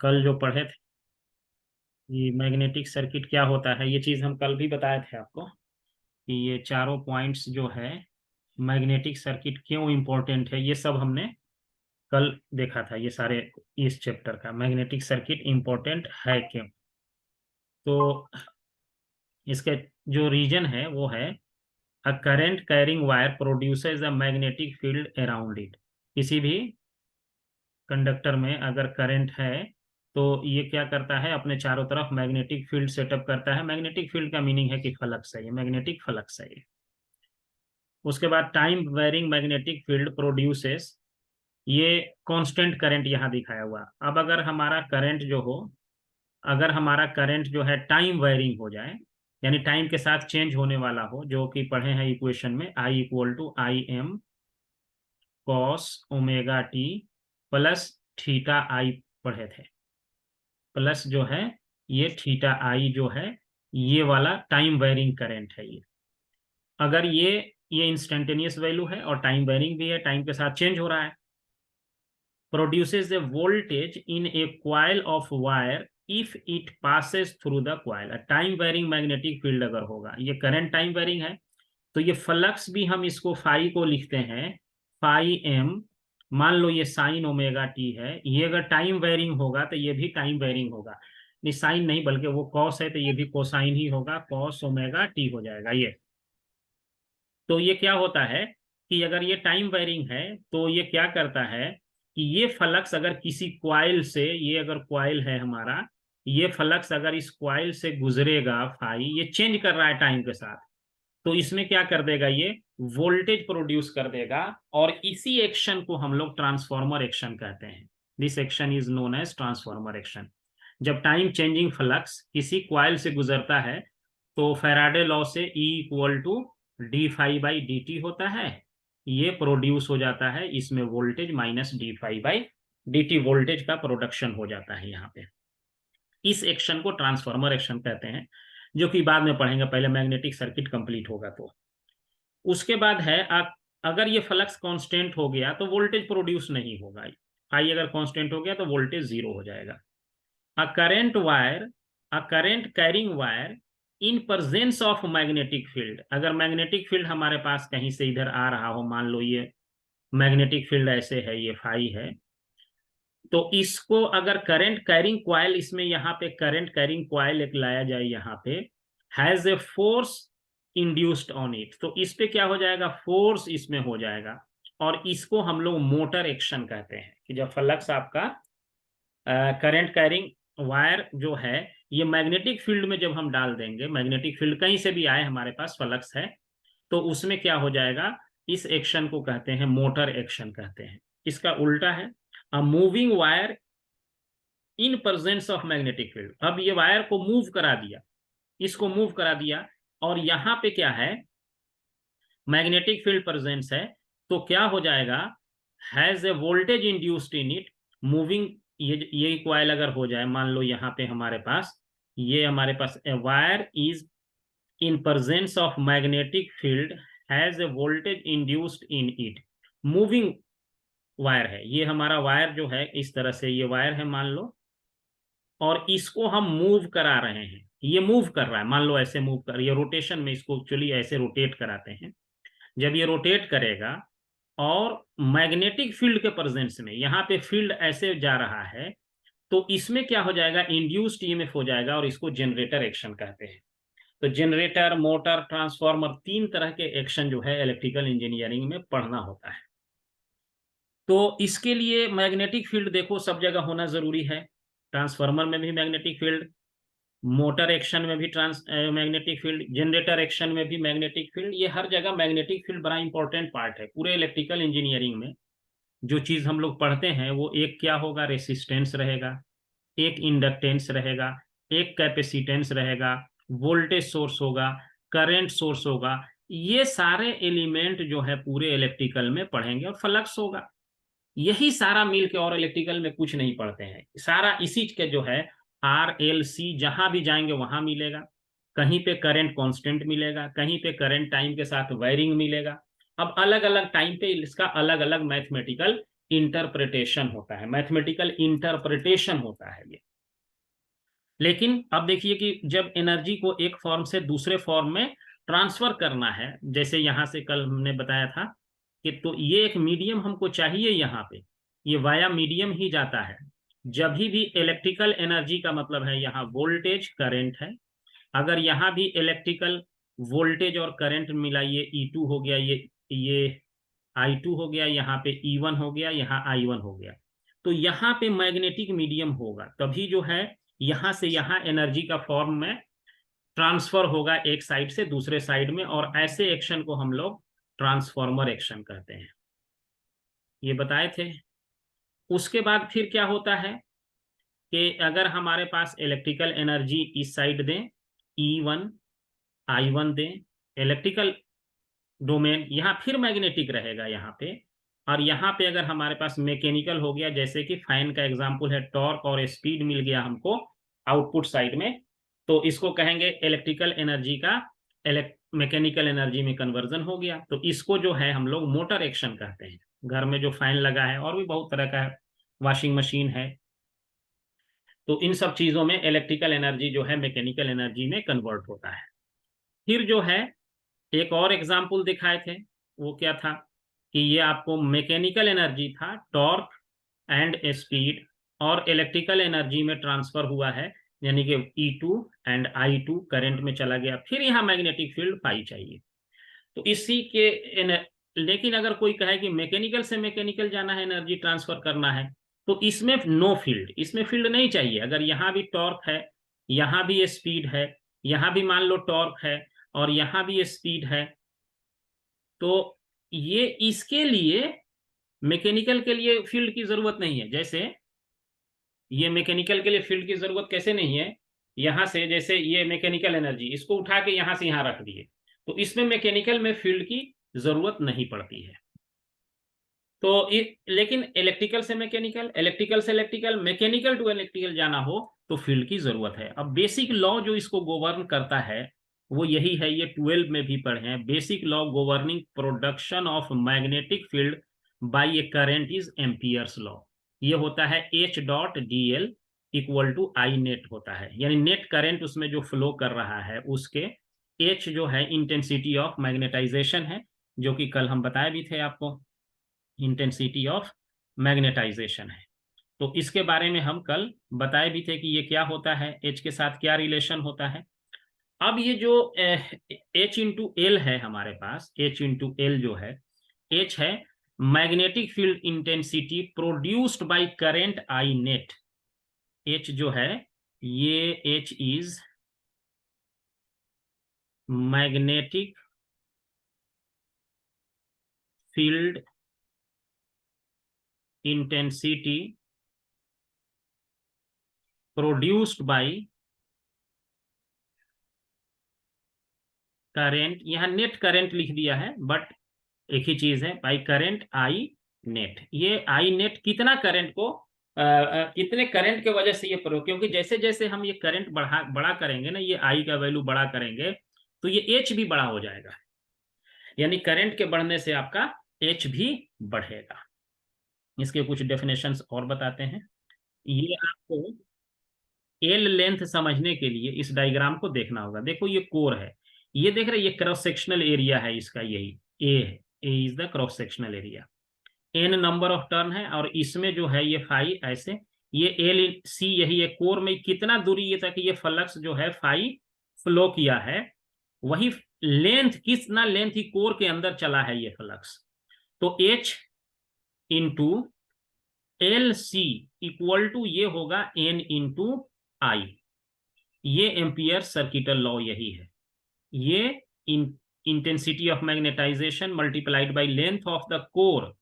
कल जो पढ़े थे ये मैग्नेटिक सर्किट क्या होता है, ये चीज़ हम कल भी बताए थे आपको कि ये चारों पॉइंट्स जो है मैग्नेटिक सर्किट क्यों इम्पोर्टेंट है, ये सब हमने कल देखा था। ये सारे इस चैप्टर का मैग्नेटिक सर्किट इम्पोर्टेंट है क्यों। तो इसके जो रीजन है वो है a current carrying wire produces a magnetic field around it. किसी भी कंडक्टर में अगर करंट है तो ये क्या करता है, अपने चारों तरफ मैग्नेटिक फील्ड सेटअप करता है। मैग्नेटिक फील्ड का मीनिंग है कि फ्लक्स है, ये मैग्नेटिक फ्लक्स है ये। उसके बाद time varying magnetic field produces, ये कांस्टेंट करंट यहाँ दिखाया हुआ। अब अगर हमारा करंट जो हो, अगर हमारा करंट जो है टाइम वेरिंग हो जाए, यानी टाइम के साथ चेंज होने वाला हो, जो कि पढ़े हैं इक्वेशन में, I equal to I M cos omega T plus theta I पढ़े थे, प्लस जो है ये थीटा आई जो है, ये वाला टाइम वेरिंग करंट है ये। अगर ये इंस्टेंटेनियस वैल्यू है और टाइम वेरिंग भी है, टाइम के साथ चेंज हो रहा है। Produces a voltage in a coil of wire if it passes through the coil. Time varying magnetic field अगर होगा, ये करंट टाइम वेरिंग है, तो ये फ्लक्स भी हम इसको फाई को लिखते हैं फाई एम। मान लो ये साइन ओमेगा टी है, ये अगर टाइम वेरिंग होगा तो ये भी टाइम वेरिंग होगा। नहीं, साइन नहीं बल्कि वो कॉस है तो ये भी कोसाइन ही होगा, कॉस ओमेगा टी हो जाएगा ये। तो ये क्या होता है कि अगर ये टाइम वेरिंग है तो ये क्या करता है कि ये फ्लक्स अगर किसी क्वाइल से, ये अगर क्वाइल है हमारा, ये फ्लक्स अगर इस क्वाइल से गुजरेगा फाई, ये चेंज कर रहा है टाइम के साथ, तो इसमें क्या कर देगा, ये वोल्टेज प्रोड्यूस कर देगा। और इसी एक्शन को हम लोग ट्रांसफॉर्मर एक्शन कहते हैं। This action is known as transformer action. जब टाइम चेंजिंग फ्लक्स किसी क्वाइल से गुजरता है तो फैराडे लॉ से E equal to d phi by d t होता है, ये प्रोड्यूस हो जाता है, इसमें voltage minus d phi by d t voltage का प्रोडक्शन हो जाता है यहाँ पे। इस एक्शन को ट्रांसफॉर्मर एक्शन कहते हैं, जो कि बाद में पढ़ेंगे, पहले मैग्नेटिक सर्किट कंप्लीट होगा तो। उसके बाद है अगर ये फ्लक्स कांस्टेंट हो गया तो वोल्टेज प्रोड्यूस नहीं होगा। फाई अगर कांस्टेंट हो गया तो वोल्टेज जीरो हो जाएगा। A current wire, a current carrying wire in presence of magnetic field, अगर मैग्नेटिक फील्ड हमारे पास कहीं से इधर आ रहा हो, मान लो ये मैग्नेटिक फील्ड ऐसे है, ये फाई है, तो इसको अगर करंट कैरिंग क्वाइल, इसमें यहाँ पे करंट कैरिंग क्वाइल एक लाया जाए यहाँ पे, has a force induced on it, तो इस पे क्या हो जाएगा, फोर्स इसमें हो जाएगा। और इसको हम लोग मोटर एक्शन कहते हैं कि जब फ्लक्स आपका करंट कैरिंग वायर जो है, ये मैग्नेटिक फील्ड में जब हम डाल देंगे, मैग्नेटिक फील्ड कहीं से भी आए हमारे पास फ्लक्स है, तो उसमें क्या हो जाएगा, इस एक्शन को कहते हैं मोटर एक्शन कहते हैं। इसका उल्टा है a moving wire in presence of magnetic field. अब ये वायर को मूव करा दिया, इसको मूव करा दिया, और यहां पे क्या है, मैग्नेटिक फील्ड प्रेजेंस है, तो क्या हो जाएगा, has a voltage induced in it moving. ये क्वाइल अगर हो जाए, मान लो यहाँ पे हमारे पास, ये हमारे पास a wire is in presence of magnetic field has a voltage induced in it, moving wire है ये हमारा वायर जो है, इस तरह से ये वायर है मान लो, और इसको हम मूव करा रहे हैं, ये मूव कर रहा है, मान लो ऐसे मूव कर, ये रोटेशन में, इसको एक्चुअली ऐसे रोटेट कराते हैं। जब ये रोटेट करेगा और मैग्नेटिक फील्ड के प्रेजेंस में यहाँ पे फील्ड ऐसे जा रहा है, तो इसमें क्या हो जाएगा, इंड्यूस्ड ईएमएफ हो जाएगा, और इसको जनरेटर एक्शन कहते हैं। तो जनरेटर, मोटर, ट्रांसफॉर्मर, तीन तरह के एक्शन जो है इलेक्ट्रिकल इंजीनियरिंग में पढ़ना होता है। तो इसके लिए मैग्नेटिक फील्ड देखो सब जगह होना जरूरी है। ट्रांसफार्मर में भी मैग्नेटिक फील्ड, मोटर एक्शन में भी मैग्नेटिक फील्ड, जनरेटर एक्शन में भी मैग्नेटिक फील्ड, ये हर जगह मैग्नेटिक फील्ड बड़ा इंपॉर्टेंट पार्ट है पूरे इलेक्ट्रिकल इंजीनियरिंग में। जो चीज हम लोग पढ़ते हैं वो एक क्या होगा, रेसिस्टेंस रहेगा, एक इंडक्टेंस रहेगा, एक कैपेसिटेंस रहेगा, वोल्टेज सोर्स होगा, करंट सोर्स होगा, ये सारे एलिमेंट जो है पूरे इलेक्ट्रिकल में पढ़ेंगे, और फ्लक्स होगा। यही सारा मिल के, और इलेक्ट्रिकल में कुछ नहीं पढ़ते हैं, सारा इसी के जो है आर एल सी, जहां भी जाएंगे वहां मिलेगा। कहीं पे करंट कांस्टेंट मिलेगा, कहीं पे करंट टाइम के साथ वायरिंग मिलेगा। अब अलग अलग टाइम पे इसका अलग अलग मैथमेटिकल इंटरप्रिटेशन होता है, मैथमेटिकल इंटरप्रिटेशन होता है ये। लेकिन अब देखिए कि जब एनर्जी को एक फॉर्म से दूसरे फॉर्म में ट्रांसफर करना है, जैसे यहां से कल हमने बताया था कि तो ये एक मीडियम हमको चाहिए, यहाँ पे ये वाया मीडियम ही जाता है। जब भी इलेक्ट्रिकल एनर्जी का मतलब है यहाँ वोल्टेज करंट है, अगर यहाँ भी इलेक्ट्रिकल वोल्टेज और करंट मिला, ये E2 हो गया, ये I2 हो गया, यहाँ पे E1 हो गया, यहाँ I1 हो गया, तो यहाँ पे मैग्नेटिक मीडियम होगा, तभी जो है यहाँ से यहाँ एनर्जी का फॉर्म में ट्रांसफर होगा एक साइड से दूसरे साइड में, और ऐसे एक्शन को हम लोग ट्रांसफॉर्मर एक्शन कहते हैं, ये बताए थे। उसके बाद फिर क्या होता है कि अगर हमारे पास इलेक्ट्रिकल एनर्जी इस साइड दें, E1 I1 दें, इलेक्ट्रिकल डोमेन यहाँ फिर मैग्नेटिक रहेगा यहाँ पे, और यहाँ पे अगर हमारे पास मैकेनिकल हो गया, जैसे कि फाइन का एग्जांपल है, टॉर्क और स्पीड मिल गया हमको आउटपुट साइड में, तो इसको कहेंगे इलेक्ट्रिकल एनर्जी का मैकेनिकल एनर्जी में कन्वर्जन हो गया, तो इसको जो है हम लोग मोटर एक्शन कहते हैं। घर में जो फैन लगा है और भी बहुत तरह का है, वॉशिंग मशीन है, तो इन सब चीजों में इलेक्ट्रिकल एनर्जी जो है मैकेनिकल एनर्जी में कन्वर्ट होता है। फिर जो है एक और एग्जाम्पल दिखाए थे, वो क्या था कि ये आपको मैकेनिकल एनर्जी था, टॉर्क एंड स्पीड, और इलेक्ट्रिकल एनर्जी में ट्रांसफर हुआ है, यानी कि E2 एंड I2 करंट में चला गया, फिर यहाँ मैग्नेटिक फील्ड पाई चाहिए। तो इसी के लेकिन अगर कोई कहे कि मैकेनिकल से मैकेनिकल जाना है, एनर्जी ट्रांसफर करना है, तो इसमें नो फील्ड, इसमें फील्ड नहीं चाहिए। अगर यहाँ भी टॉर्क है, यहाँ भी स्पीड है, यहाँ भी मान लो टॉर्क है और यहाँ भी स्पीड है, तो ये इसके लिए मैकेनिकल के लिए फील्ड की जरूरत नहीं है। जैसे ये मैकेनिकल के लिए फील्ड की जरूरत कैसे नहीं है, यहां से जैसे ये मैकेनिकल एनर्जी, इसको उठा के यहां से यहां रख दिए, तो इसमें मैकेनिकल में फील्ड की जरूरत नहीं पड़ती है। तो लेकिन इलेक्ट्रिकल से मैकेनिकल, इलेक्ट्रिकल से इलेक्ट्रिकल, मैकेनिकल टू इलेक्ट्रिकल जाना हो तो फील्ड की जरूरत है। अब बेसिक लॉ जो इसको गवर्न करता है वो यही है, ये 12 में भी पढ़े हैं, basic law governing production of magnetic field by a current is Ampere's law. ये होता है H.dl equal to I net होता है, यानी नेट करंट उसमें जो फ्लो कर रहा है उसके H जो है इंटेंसिटी ऑफ मैग्नेटाइजेशन है, जो कि कल हम बताए भी थे आपको, इंटेंसिटी ऑफ मैग्नेटाइजेशन है। तो इसके बारे में हम कल बताए भी थे कि ये क्या होता है, H के साथ क्या रिलेशन होता है। अब ये जो H/L है हमारे पास, H/L जो है, H है magnetic field intensity produced by current I net. H जो है ये H is magnetic field intensity produced by current, यहाँ नेट करंट लिख दिया है बट एक ही चीज है, बाई करंट I नेट। ये I नेट कितना करंट को कितने करंट के वजह से ये प्रयोग, क्योंकि जैसे जैसे हम ये करंट बड़ा करेंगे ना, ये I का वैल्यू बड़ा करेंगे तो ये H भी बड़ा हो जाएगा, यानी करंट के बढ़ने से आपका H भी बढ़ेगा। इसके कुछ डेफिनेशंस और बताते हैं। ये आपको एल लेंथ समझने के लिए इस डायग्राम को देखना होगा। देखो ये कोर है, ये देख रहे, ये क्रॉस सेक्शनल एरिया है इसका, यही ए है, A is the cross sectional area, N number of turn है, और इसमें जो है ये फाई ऐसे, ये एल सी, यही है कोर में कितना दूरी ये तक ये फ्लक्स जो है फाई फ्लो किया है, वही लेंथ कितना लेंथ ही कोर के अंदर चला है ये फ्लक्स। तो H into L C equal to ये होगा एन इंटू आई। ये एम्पियर सर्किटल लॉ यही है, ये intensity of magnetization multiplied by length of the core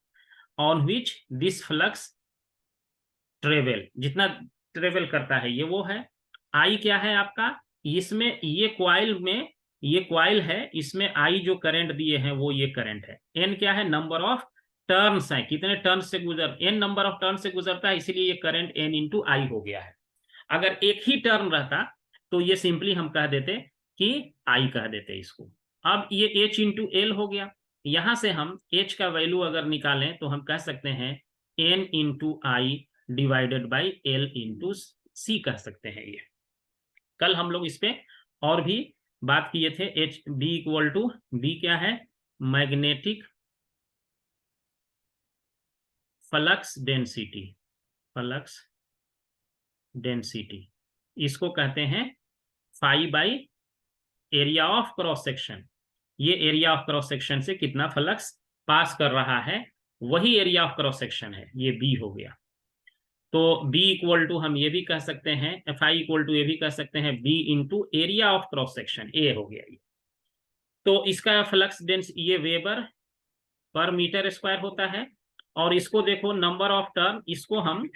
on which this flux travel, जितना ट्रेवल करता है ये वो है। आई क्या है आपका, इसमें ये क्वाइल में, ये क्वाइल है, इसमें आई जो करंट दिए हैं वो ये करंट है। एन क्या है, नंबर ऑफ टर्न्स है, कितने टर्न से गुजर, एन नंबर ऑफ टर्न से गुजरता है, इसीलिए ये करंट एन इंटू आई हो गया है। अगर एक ही टर्न रहता तो ये सिंपली हम कह देते कि आई कह देते इसको। अब ये H इंटू एल हो गया, यहां से हम H का वैल्यू अगर निकालें तो हम कह सकते हैं N into I divided by L into C कह सकते हैं। ये कल हम लोग इस पे और भी बात किए थे। H B equal to B क्या है, magnetic flux density, flux density इसको कहते हैं phi by area of cross section. ये एरिया ऑफ क्रॉस सेक्शन से कितना फ्लक्स पास कर रहा है वही एरिया ऑफ क्रॉस सेक्शन है, ये बी हो गया। तो बी इक्वल टू हम ये भी कह सकते हैं, एफ आई इक्वल टू ये भी कह सकते हैं B into area of cross section, A हो गया ये। तो इसका फ्लक्स डेंस ये वेबर पर मीटर स्क्वायर होता है। और इसको देखो नंबर ऑफ टर्न, इसको हम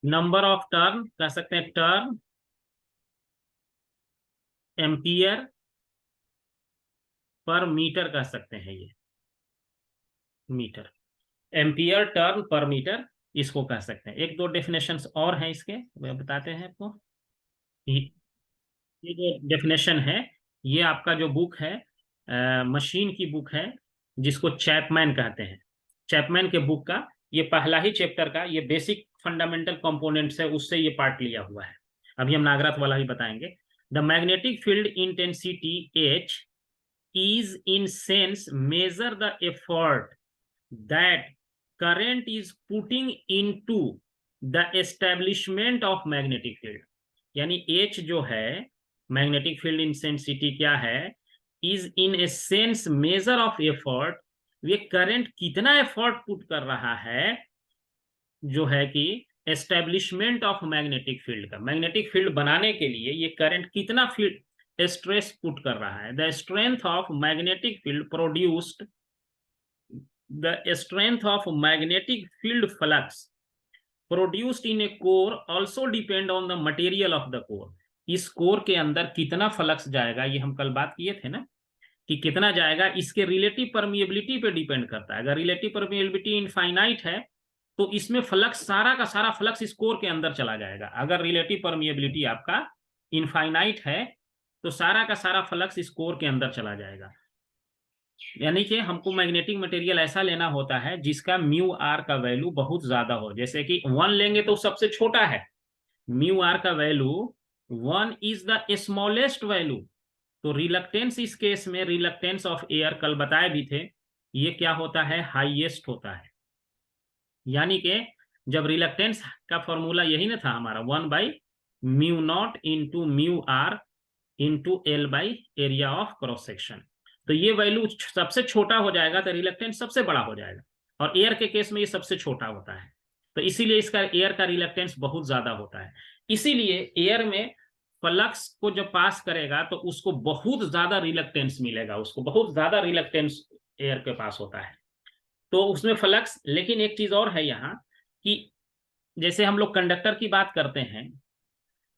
नंबर ऑफ टर्न कह सकते हैं, टर्न एम्पियर पर मीटर कह सकते हैं, ये मीटर एम्पियर टर्न पर मीटर इसको कह सकते हैं। एक दो डेफिनेशंस और हैं इसके, वे बताते हैं आपको। ये जो डेफिनेशन है ये आपका जो बुक है मशीन की बुक है जिसको चैपमैन कहते हैं, चैपमैन के बुक का ये पहला ही चैप्टर का ये बेसिक फंडामेंटल कंपोनेंट्स है, उससे ये पार्ट लिया हुआ है। अभी हम नागराथ वाला ही बताएंगे। The magnetic field intensity H is in sense measure the effort that current is putting into the establishment of magnetic field। यानी H जो है मैग्नेटिक फील्ड इंटेंसिटी क्या है, is in a sense measure of effort, ये current कितना effort put कर रहा है जो है कि एस्टेब्लिशमेंट ऑफ मैग्नेटिक फील्ड का, मैग्नेटिक फील्ड बनाने के लिए ये करंट कितना फील्ड स्ट्रेस पुट कर रहा है। The strength of magnetic field produced, the strength of magnetic field flux produced in A core also depend on the material of the core. इस कोर के अंदर कितना फ्लक्स जाएगा, ये हम कल बात किए थे ना कि कितना जाएगा, इसके रिलेटिव परमिएबिलिटी पे डिपेंड करता है। अगर रिलेटिव परमिएबिलिटी इनफाइनाइट है तो इसमें फ्लक्स सारा का सारा फ्लक्स इस कोर के अंदर चला जाएगा। अगर रिलेटिव परमिएबिलिटी आपका इनफाइनाइट है तो सारा का सारा फ्लक्स इस कोर के अंदर चला जाएगा। यानी कि हमको मैग्नेटिक मटेरियल ऐसा लेना होता है जिसका म्यू आर का वैल्यू बहुत ज्यादा हो। जैसे कि 1 लेंगे तो सबसे छोटा है, म्यू आर का value 1 is the smallest value. तो रिलक्टेंस इस केस में, रिलक्टेंस ऑफ एयर कल बताए भी थे, ये क्या होता है, हाईएस्ट होता है। यानी कि जब रिलक्टेंस का फॉर्मूला यही ना था हमारा, 1 by mu naught into mu r into L by area of cross section. तो ये वैल्यू सबसे छोटा हो जाएगा तो रिलक्टेंस सबसे बड़ा हो जाएगा, और एयर के केस में ये सबसे छोटा होता है। तो इसीलिए इसका एयर का रिलक्टेंस बहुत ज्यादा होता है। इसीलिए एयर में फ्लक्स को जब पास करेगा तो उसको बहुत ज्यादा रिलक्टेंस मिलेगा, उसको बहुत ज्यादा रिलक्टेंस एयर के पास होता है तो उसमें फ्लक्स। लेकिन एक चीज और है यहाँ कि जैसे हम लोग कंडक्टर की बात करते हैं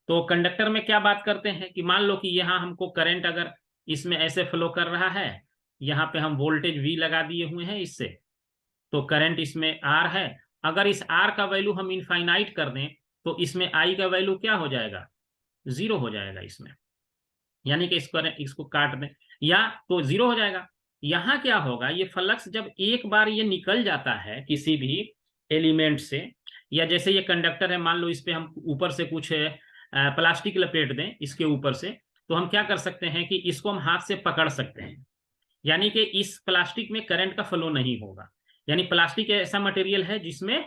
तो कंडक्टर में क्या बात करते हैं कि मान लो कि यहाँ हमको करंट अगर इसमें ऐसे फ्लो कर रहा है, यहाँ पे हम वोल्टेज V लगा दिए हुए हैं इससे, तो करंट इसमें R है। अगर इस R का वैल्यू हम इनफाइनाइट कर दें तो इसमें I का वैल्यू क्या हो जाएगा, 0 हो जाएगा इसमें। यानी कि इसको काट दें या तो 0 हो जाएगा। यहाँ क्या होगा, ये फ्लक्स जब एक बार ये निकल जाता है किसी भी एलिमेंट से, या जैसे ये कंडक्टर है, मान लो इस पे हम ऊपर से कुछ प्लास्टिक लपेट दें इसके ऊपर से, तो हम क्या कर सकते हैं कि इसको हम हाथ से पकड़ सकते हैं। यानी कि इस प्लास्टिक में करंट का फ्लो नहीं होगा। यानी प्लास्टिक ऐसा मटेरियल है जिसमें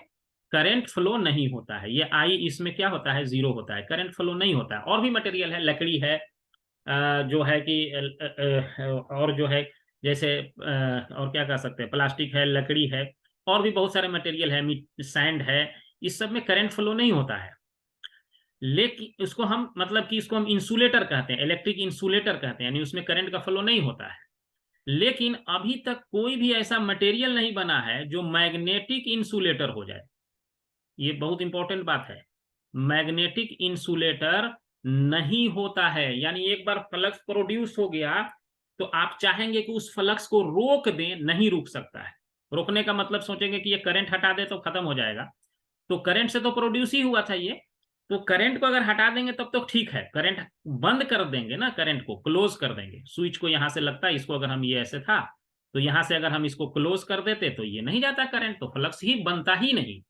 करंट फ्लो नहीं होता है। ये आई इसमें क्या होता है, 0 होता है, करंट फ्लो नहीं होता है। और भी मटेरियल है, लकड़ी है जो है कि और जो है जैसे और क्या कह सकते हैं, प्लास्टिक है, लकड़ी है, और भी बहुत सारे मटेरियल है, सैंड है, इस सब में करंट फ्लो नहीं होता है। लेकिन उसको हम मतलब कि इसको हम इंसुलेटर कहते हैं, इलेक्ट्रिक इंसुलेटर कहते हैं, यानी उसमें करंट का फ्लो नहीं होता है। लेकिन अभी तक कोई भी ऐसा मटेरियल नहीं बना है जो मैग्नेटिक इंसुलेटर हो जाए। ये बहुत इंपॉर्टेंट बात है, मैग्नेटिक इंसुलेटर नहीं होता है। यानी एक बार फ्लक्स प्रोड्यूस हो गया तो आप चाहेंगे कि उस फ्लक्स को रोक दें, नहीं रुक सकता है। रोकने का मतलब सोचेंगे कि ये करंट हटा दे तो खत्म हो जाएगा, तो करंट से तो प्रोड्यूस ही हुआ था ये, तो करंट को अगर हटा देंगे तब तो ठीक है, करंट बंद कर देंगे ना, करंट को क्लोज कर देंगे, स्विच को यहां से लगता है, इसको अगर हम ये ऐसे था तो यहां से अगर हम इसको क्लोज कर देते तो ये नहीं जाता करंट, तो फ्लक्स ही बनता ही नहीं।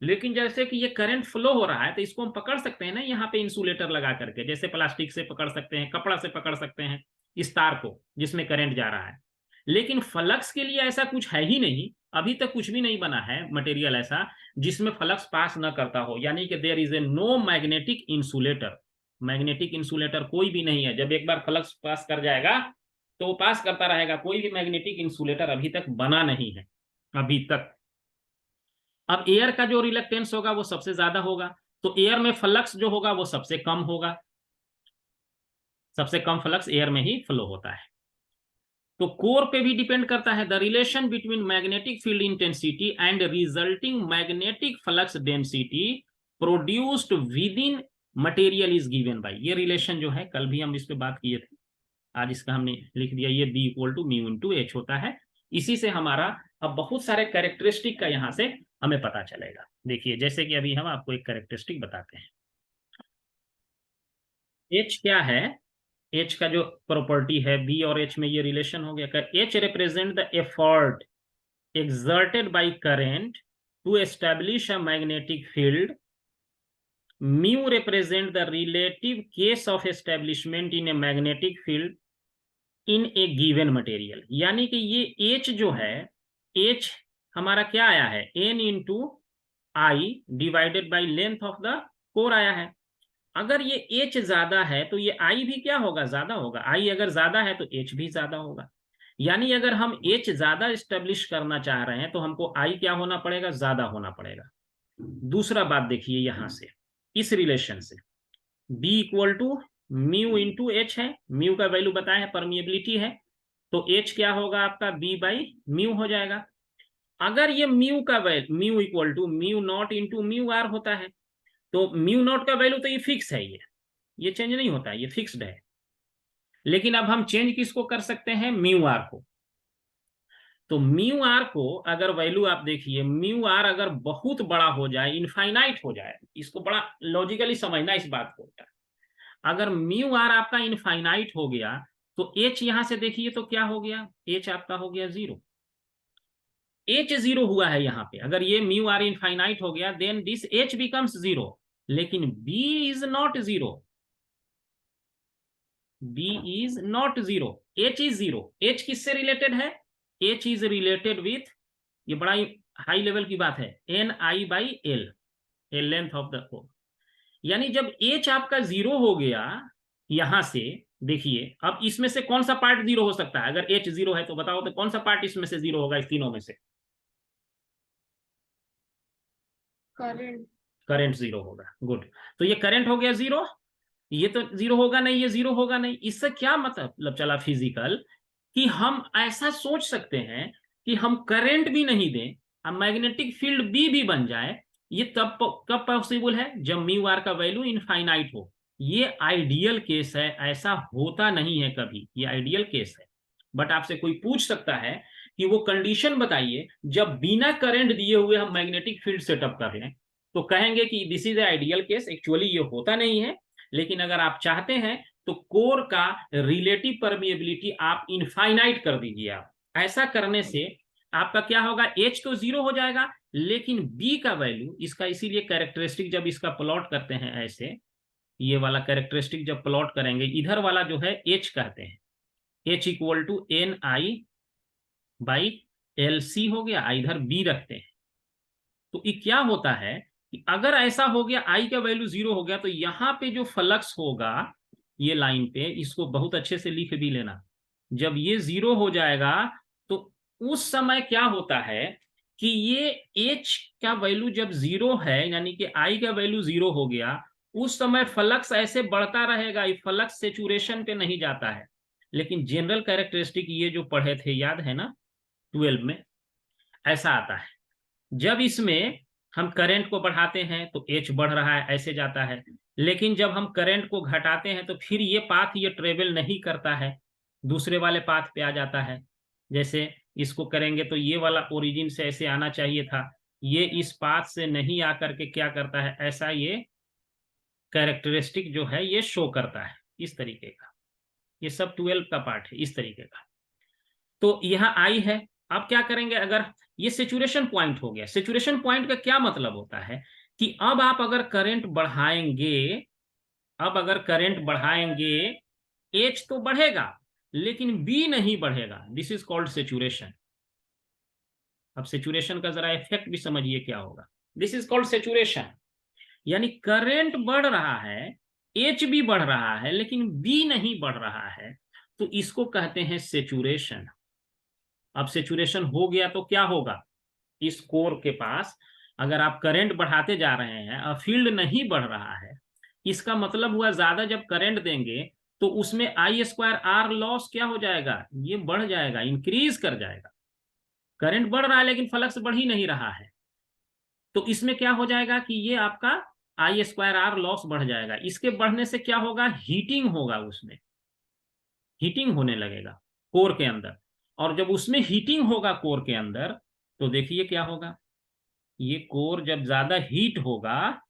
लेकिन जैसे कि ये करंट फ्लो हो रहा है तो इसको हम पकड़ सकते हैं ना, यहाँ पे इंसुलेटर लगा करके, जैसे प्लास्टिक से पकड़ सकते हैं, कपड़ा से पकड़ सकते हैं इस तार को जिसमें करंट जा रहा है। लेकिन फ्लक्स के लिए ऐसा कुछ है ही नहीं, अभी तक कुछ भी नहीं बना है मटेरियल ऐसा जिसमें फ्लक्स पास न करता हो, यानी कि there is a no magnetic insulator. Magnetic insulator कोई भी नहीं है, जब एक बार फ्लक्स पास कर जाएगा तो वो पास करता रहेगा, कोई भी मैग्नेटिक इंसुलेटर अभी तक बना नहीं है अभी तक। अब एयर का जो रिलक्टेंस होगा वो सबसे ज्यादा होगा, तो एयर में फ्लक्स जो होगा वो सबसे कम होगा, सबसे कम फ्लक्स एयर में ही फ्लो होता है। तो कोर पे भी डिपेंड करता है, the relation between magnetic field intensity and resulting magnetic flux density produced with in material is given by. ये रिलेशन जो है कल भी हम इस पे बात किए थे, आज इसका हमने लिख दिया, ये B equal to mu into H होता है। इसी से हमारा अब बहुत सारे कैरेक्टरिस्टिक का यहां से हमें पता चलेगा। देखिए जैसे कि अभी हम आपको एक कैरेक्टरिस्टिक बताते हैं। एच क्या है, एच का जो प्रॉपर्टी है, बी और एच में ये रिलेशन हो गया, H represent the effort exerted by current to establish a magnetic field. Mu represent the relative case of establishment in a magnetic field in a given material। यानी कि ये H जो है, H हमारा क्या आया है, N into I divided by length of the core आया है। अगर ये H ज्यादा है तो ये I भी क्या होगा, ज्यादा होगा। I अगर ज्यादा है तो H भी ज्यादा होगा। यानी अगर हम H ज्यादा स्टेब्लिश करना चाह रहे हैं तो हमको I क्या होना पड़ेगा, ज्यादा होना पड़ेगा। दूसरा बात देखिए यहां से, इस रिलेशन से B equal to mu into H है, म्यू का वैल्यू बताया है, परमिएबिलिटी है, तो H क्या होगा आपका, B बाई म्यू हो जाएगा। अगर ये म्यू का value, mu equal to mu naught into mu r होता है, तो म्यू नॉट का वैल्यू तो ये फिक्स है, ये चेंज नहीं होता है, ये फिक्स्ड है। लेकिन अब हम चेंज किसको कर सकते हैं, म्यू आर को। तो म्यू आर को अगर वैल्यू आप देखिए, म्यू आर अगर बहुत बड़ा हो जाए, इनफाइनाइट हो जाए, इसको बड़ा लॉजिकली समझना इस बात को, अगर म्यू आर आपका इनफाइनाइट हो गया तो एच यहां से देखिए तो क्या हो गया, एच आपका हो गया जीरो। एच जीरो हुआ है यहां पे, अगर ये म्यू आर इनफाइनाइट हो गया then this H becomes zero, लेकिन B is not zero, B is not zero, H is zero. H किससे रिलेटेड है, एच इज रिलेटेड विथ, ये बड़ा हाई लेवल की बात है, N I by L, L length of the core. यानी जब एच आपका जीरो हो गया, यहां से देखिए अब इसमें से कौन सा पार्ट जीरो हो सकता है, अगर एच जीरो है तो बताओ तो कौन सा पार्ट इसमें से जीरो होगा, इस तीनों में से करंट, करंट जीरो होगा। गुड, तो ये करंट हो गया जीरो, ये तो जीरो होगा नहीं, ये जीरो होगा नहीं। इससे क्या मतलब चला फिजिकल, कि हम ऐसा सोच सकते हैं कि हम करंट भी नहीं दें, अब मैग्नेटिक फील्ड बी बन जाए। ये तब कब पॉसिबल है, जब म्यू आर का वैल्यू इनफाइनाइट हो। ये आइडियल केस है, ऐसा होता नहीं है कभी, ये आइडियल केस है। बट आपसे कोई पूछ सकता है कि वो कंडीशन बताइए जब बिना करंट दिए हुए हम मैग्नेटिक फील्ड सेटअप कर लें, तो कहेंगे कि this is ideal case. Actually ये होता नहीं है, लेकिन अगर आप चाहते हैं तो कोर का रिलेटिव परमिएबिलिटी आप इनफाइनाइट कर दीजिए। आप ऐसा करने से आपका क्या होगा, एच तो जीरो हो जाएगा, लेकिन बी का वैल्यू इसका, इसीलिए कैरेक्टरिस्टिक जब इसका प्लॉट करते हैं ऐसे, ये वाला कैरेक्टरिस्टिक जब प्लॉट करेंगे, इधर वाला जो है एच कहते हैं, H equal to N I by L C हो गया, इधर बी रखते हैं। तो ये क्या होता है कि अगर ऐसा हो गया, आई का वैल्यू जीरो हो गया, तो यहां पे जो फ्लक्स होगा ये लाइन पे, इसको बहुत अच्छे से लिख भी लेना, जब ये जीरो हो जाएगा तो उस समय क्या होता है कि ये एच का वैल्यू जब जीरो है, यानी कि आई का वैल्यू जीरो हो गया, उस समय फ्लक्स ऐसे बढ़ता रहेगा, ये फ्लक्स सेचुरेशन पे नहीं जाता है। लेकिन जनरल कैरेक्टरिस्टिक ये जो पढ़े थे याद है ना 12 में, ऐसा आता है जब इसमें हम करंट को बढ़ाते हैं तो एच बढ़ रहा है, ऐसे जाता है। लेकिन जब हम करंट को घटाते हैं तो फिर ये पाथ ये ट्रेवल नहीं करता है, दूसरे वाले पाथ पे आ जाता है। जैसे इसको करेंगे तो ये वाला ओरिजिन से ऐसे आना चाहिए था, ये इस पाथ से नहीं आकर के क्या करता है, ऐसा ये कैरेक्टरिस्टिक जो है ये शो करता है इस तरीके का। ये सब 12 का पार्ट है इस तरीके का। तो यहाँ आई है। अब क्या करेंगे, अगर ये सेचुरेशन पॉइंट हो गया, सेचुरेशन पॉइंट का क्या मतलब होता है कि अब आप अगर करंट बढ़ाएंगे, अब अगर करंट बढ़ाएंगे, एच तो बढ़ेगा लेकिन बी नहीं बढ़ेगा। This is called saturation. अब सेचुरेशन का जरा इफेक्ट भी समझिए क्या होगा। दिस इज कॉल्ड सेचुरेशन, यानी करंट बढ़ रहा है, एच भी बढ़ रहा है लेकिन बी नहीं बढ़ रहा है, तो इसको कहते हैं सेचुरेशन। अब सेचुरेशन हो गया तो क्या होगा, इस कोर के पास अगर आप करंट बढ़ाते जा रहे हैं और फील्ड नहीं बढ़ रहा है, इसका मतलब हुआ ज्यादा जब करंट देंगे तो उसमें आई स्क्वायर आर लॉस क्या हो जाएगा, ये बढ़ जाएगा, इंक्रीज कर जाएगा। करंट बढ़ रहा है लेकिन फ्लक्स बढ़ ही नहीं रहा है, तो इसमें क्या हो जाएगा कि ये आपका आई स्क्वायर आर लॉस बढ़ जाएगा। इसके बढ़ने से क्या होगा, हीटिंग होगा, उसमें हीटिंग होने लगेगा कोर के अंदर। और जब उसमें हीटिंग होगा कोर के अंदर, तो देखिए क्या होगा, ये कोर जब ज्यादा हीट होगा,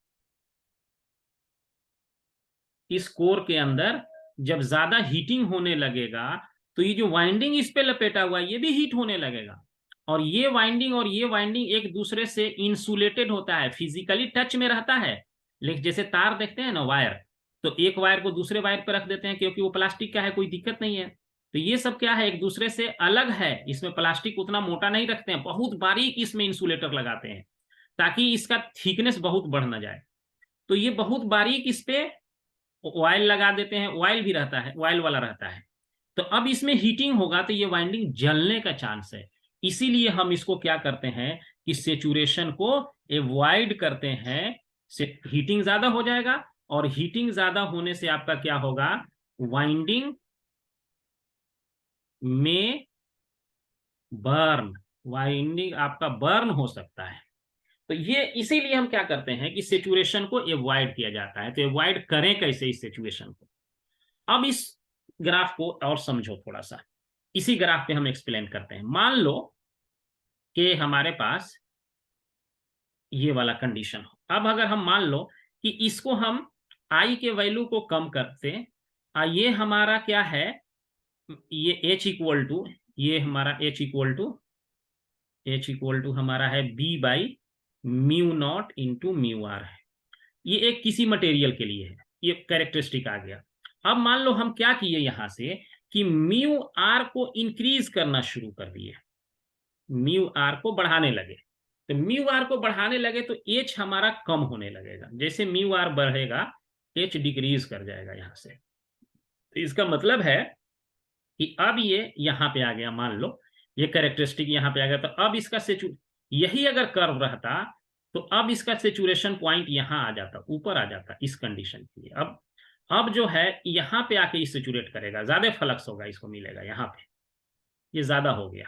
इस कोर के अंदर जब ज्यादा हीटिंग होने लगेगा, तो ये जो वाइंडिंग इस पे लपेटा हुआ है ये भी हीट होने लगेगा। और ये वाइंडिंग और ये वाइंडिंग एक दूसरे से इंसुलेटेड होता है, फिजिकली टच में रहता है। लेकिन जैसे तार देखते हैं ना, वायर, तो एक वायर को दूसरे वायर पर रख देते हैं क्योंकि वो प्लास्टिक का है, कोई दिक्कत नहीं है। तो ये सब क्या है, एक दूसरे से अलग है। इसमें प्लास्टिक उतना मोटा नहीं रखते हैं, बहुत बारीक इसमें इंसुलेटर लगाते हैं ताकि इसका थिकनेस बहुत बढ़ ना जाए। तो ये बहुत बारीक इस पे ऑयल लगा देते हैं, ऑयल भी रहता है, ऑयल वाला रहता है। तो अब इसमें हीटिंग होगा तो ये वाइंडिंग जलने का चांस है। इसीलिए हम इसको क्या करते हैं कि सेचुरेशन को एवॉइड करते हैं। से हीटिंग ज्यादा हो जाएगा, और हीटिंग ज्यादा होने से आपका क्या होगा, वाइंडिंग में बर्न, वाइंडिंग आपका बर्न हो सकता है। तो ये इसीलिए हम क्या करते हैं कि सेचुरेशन को एवॉइड किया जाता है। तो एवॉइड करें कैसे इस सेचुरेशन को, अब इस ग्राफ को और समझो थोड़ा सा। इसी ग्राफ पे हम एक्सप्लेन करते हैं। मान लो कि हमारे पास ये वाला कंडीशन हो। अब अगर हम मान लो कि इसको हम आई के वैल्यू को कम करते, ये हमारा क्या है, ये एच इक्वल टू, ये हमारा एच इक्वल टू हमारा है B by mu naught into mu r है। ये एक किसी मटेरियल के लिए है, ये कैरेक्टरिस्टिक आ गया। अब मान लो हम क्या किए यहां से कि म्यू आर को इंक्रीज करना शुरू कर दिए, म्यू आर को बढ़ाने लगे। तो म्यू आर को बढ़ाने लगे तो एच हमारा कम होने लगेगा। जैसे म्यू आर बढ़ेगा एच डिक्रीज कर जाएगा यहां से। तो इसका मतलब है कि अब ये यहां पे आ गया, मान लो ये कैरेक्टरिस्टिक यहां पे आ गया, तो अब इसका यही अगर कर्व रहता तो अब इसका सेचुरेशन पॉइंट यहां आ जाता, ऊपर आ जाता इस कंडीशन के लिए। अब जो है यहां पे आके इस सेचुरेट करेगा, ज्यादा फ्लक्स होगा, इसको मिलेगा यहां पे, ये ज्यादा हो गया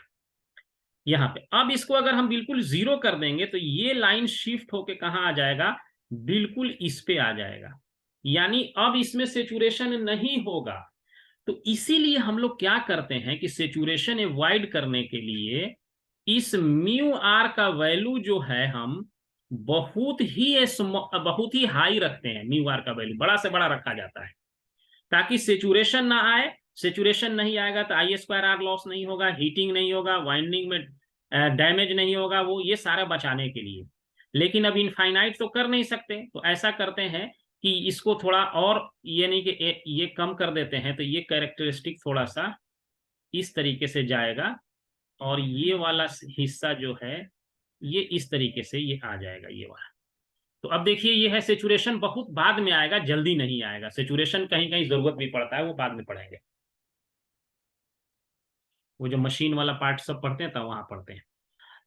यहाँ पे। अब इसको अगर हम बिल्कुल जीरो कर देंगे तो ये लाइन शिफ्ट होके कहाँ आ जाएगा, बिल्कुल इस पे आ जाएगा, यानी अब इसमें सेचुरेशन नहीं होगा। तो इसीलिए हम लोग क्या करते हैं कि सेचुरेशन अवॉइड करने के लिए इस म्यू आर का वैल्यू जो है हम बहुत ही हाई रखते हैं। म्यू आर का वैल्यू बड़ा से बड़ा रखा जाता है ताकि सेचुरेशन ना आए। सेचुरेशन नहीं आएगा तो आई स्क्वायर आर लॉस नहीं होगा, हीटिंग नहीं होगा, वाइंडिंग में डैमेज नहीं होगा, वो ये सारा बचाने के लिए। लेकिन अब इनफाइनाइट तो कर नहीं सकते, तो ऐसा करते हैं कि इसको थोड़ा और, ये नहीं कि ये कम कर देते हैं, तो ये कैरेक्टरिस्टिक थोड़ा सा इस तरीके से जाएगा, और ये वाला हिस्सा जो है ये इस तरीके से ये आ जाएगा, ये वाला। तो अब देखिए ये है सेचुरेशन, बहुत बाद में आएगा, जल्दी नहीं आएगा। सेचुरेशन कहीं कहीं जरूरत भी पड़ता है, वो बाद में पढ़ेंगे, वो जो मशीन वाला पार्ट सब पढ़ते हैं तब वहां पढ़ते हैं।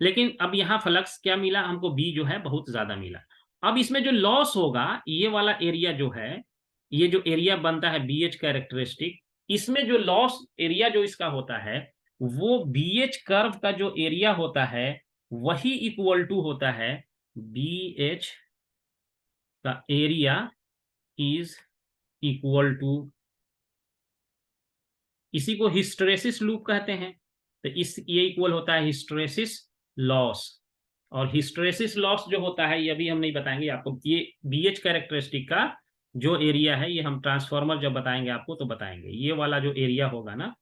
लेकिन अब यहाँ फ्लक्स क्या मिला हमको, बी जो है बहुत ज्यादा मिला। अब इसमें जो लॉस होगा, ये वाला एरिया जो है, ये जो एरिया बनता है बी एच कैरेक्टरिस्टिक, इसमें जो लॉस एरिया जो इसका होता है, वो बी एच कर्व का जो एरिया होता है वही इक्वल टू होता है बी एच का एरिया इज इक्वल टू, इसी को हिस्टेरेसिस लूप कहते हैं। तो इस ये इक्वल होता है हिस्टेरेसिस लॉस। और हिस्टेरेसिस लॉस जो होता है ये अभी हम नहीं बताएंगे आपको, ये बीएच कैरेक्टरिस्टिक का जो एरिया है, ये हम ट्रांसफॉर्मर जब बताएंगे आपको तो बताएंगे। ये वाला जो एरिया होगा ना,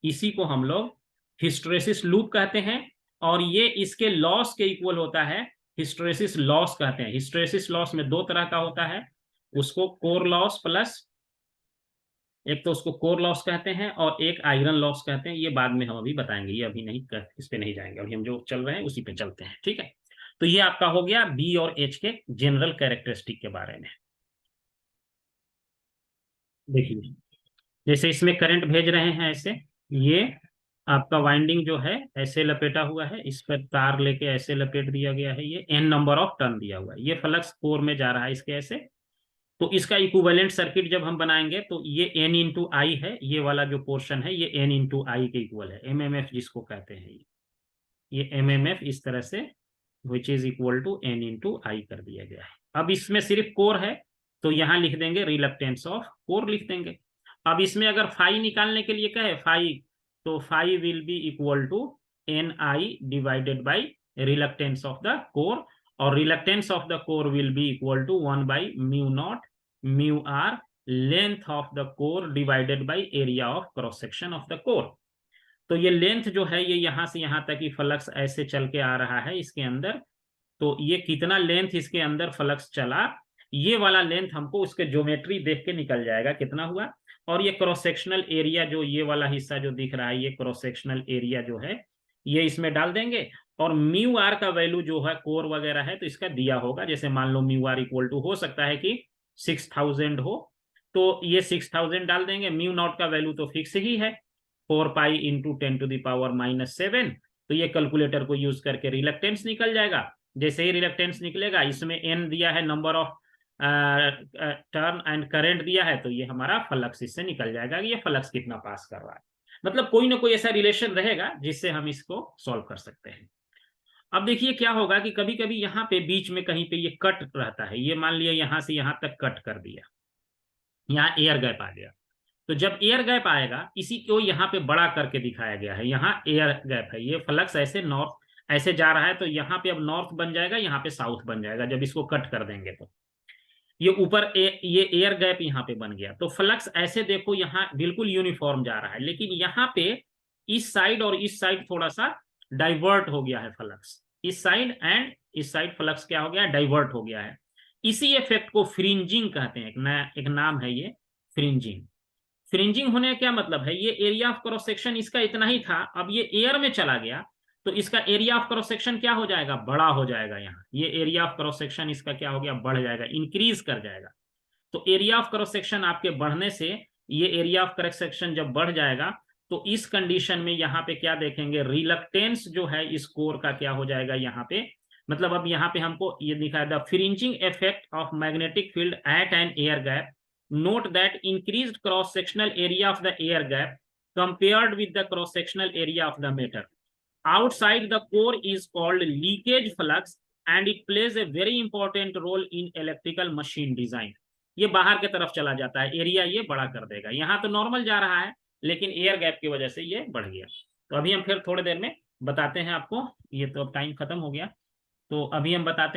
इसी को हम लोग हिस्टैरिसीस लूप कहते हैं, और ये इसके लॉस के इक्वल होता है, हिस्टैरिसीस लॉस कहते हैं। हिस्टैरिसीस लॉस में दो तरह का होता है, उसको कोर लॉस प्लस, एक तो उसको कोर लॉस कहते हैं और एक आयरन लॉस कहते हैं। ये बाद में हम अभी बताएंगे, ये अभी नहीं, इस पे नहीं जाएंगे, अभी हम जो चल रहे हैं उसी पे चलते हैं, ठीक है। तो ये आपका हो गया बी और एच के जनरल कैरेक्टरिस्टिक के बारे में। देखिए, जैसे इसमें करंट भेज रहे हैं ऐसे, ये आपका वाइंडिंग जो है ऐसे लपेटा हुआ है, इस पर तार लेके ऐसे लपेट दिया गया है, ये एन नंबर ऑफ टर्न दिया हुआ है, ये फ्लक्स कोर में जा रहा है इसके ऐसे। तो इसका इक्विवेलेंट सर्किट जब हम बनाएंगे तो ये एन इंटू आई है, ये वाला जो पोर्शन है ये एन इंटू आई के इक्वल है, एमएमएफ जिसको कहते हैं, ये एमएमएफ इस तरह से which is equal to N into I कर दिया गया है। अब इसमें सिर्फ कोर है तो यहां लिख देंगे रिलक्टेंस ऑफ कोर लिख देंगे। अब इसमें अगर फाई निकालने के लिए कहे फाई, तो phi will be equal to N I divided by reluctance of the core, और reluctance of the core will be equal to 1 by mu not mu R length of the core divided by area of cross section of the core. तो ये length जो है ये यहां से यहां तक ही फ्लक्स ऐसे चल के आ रहा है इसके अंदर, तो ये कितना लेंथ इसके अंदर फ्लक्स चला, ये वाला लेंथ हमको उसके ज्योमेट्री देख के निकल जाएगा कितना हुआ। और ये क्रॉस सेक्शनल एरिया जो ये वाला हिस्सा जो दिख रहा है, ये क्रॉस सेक्शनल एरिया जो है ये इसमें डाल देंगे। और म्यू आर का वैल्यू जो है कोर वगैरह है तो इसका दिया होगा, जैसे मान लो म्यू आर इक्वल टू हो सकता है कि 6000 हो, तो ये 6000 डाल देंगे। म्यू नॉट का वैल्यू तो फिक्स ही है 4 पाई इंटू 10⁻⁻⁷। तो ये कैलकुलेटर को यूज करके रिलक्टेंस निकल जाएगा। जैसे ही रिलक्टेंस निकलेगा, इसमें एन दिया है number of turn and current दिया है, तो ये हमारा फ्लक्स इससे निकल जाएगा कि ये फ्लक्स कितना पास कर रहा है। मतलब कोई ना कोई ऐसा रिलेशन रहेगा जिससे हम इसको सॉल्व कर सकते हैं। अब देखिए क्या होगा कि कभी कभी यहाँ पे बीच में कहीं पे ये कट रहता है, ये मान लिया यहाँ से यहाँ तक कट कर दिया, यहाँ एयर गैप आ गया। तो जब एयर गैप आएगा, इसी को यहाँ पे बड़ा करके दिखाया गया है, यहाँ एयर गैप है, ये फ्लक्स ऐसे नॉर्थ ऐसे जा रहा है, तो यहाँ पे अब नॉर्थ बन जाएगा, यहाँ पे साउथ बन जाएगा जब इसको कट कर देंगे। तो ये ऊपर ये एयर गैप यहाँ पे बन गया, तो फ्लक्स ऐसे देखो यहाँ बिल्कुल यूनिफॉर्म जा रहा है, लेकिन यहाँ पे इस साइड और इस साइड थोड़ा सा डाइवर्ट हो गया है फ्लक्स, इस साइड एंड इस साइड फ्लक्स क्या हो गया, डाइवर्ट हो गया है। इसी इफेक्ट को फ्रिंजिंग कहते हैं, एक नाम है ये फ्रिंजिंग। फ्रिंजिंग होने का क्या मतलब है, ये एरिया ऑफ क्रॉस सेक्शन इसका इतना ही था, अब ये एयर में चला गया तो इसका एरिया ऑफ क्रॉस सेक्शन क्या हो जाएगा, बड़ा हो जाएगा। यहाँ ये एरिया ऑफ क्रॉस सेक्शन इसका क्या हो गया, बढ़ जाएगा, इंक्रीज कर जाएगा। तो एरिया ऑफ क्रॉस सेक्शन आपके बढ़ने से, ये एरिया ऑफ क्रॉस सेक्शन जब बढ़ जाएगा तो इस कंडीशन में यहाँ पे क्या देखेंगे, रिलक्टेंस जो है इस कोर का क्या हो जाएगा यहाँ पे, मतलब अब यहाँ पे हमको ये दिखा the fringing effect of magnetic field at an air gap. Note that increased cross-sectional area of the air gap compared with the cross-sectional area of the matter outside the core is called leakage flux and it plays a very important role in electrical machine design। ये बाहर की तरफ चला जाता है, area ये बड़ा कर देगा। यहाँ तो नॉर्मल जा रहा है लेकिन एयर गैप की वजह से ये बढ़ गया। तो अभी हम फिर थोड़ी देर में बताते हैं आपको, ये तो अब टाइम खत्म हो गया, तो अभी हम बताते हैं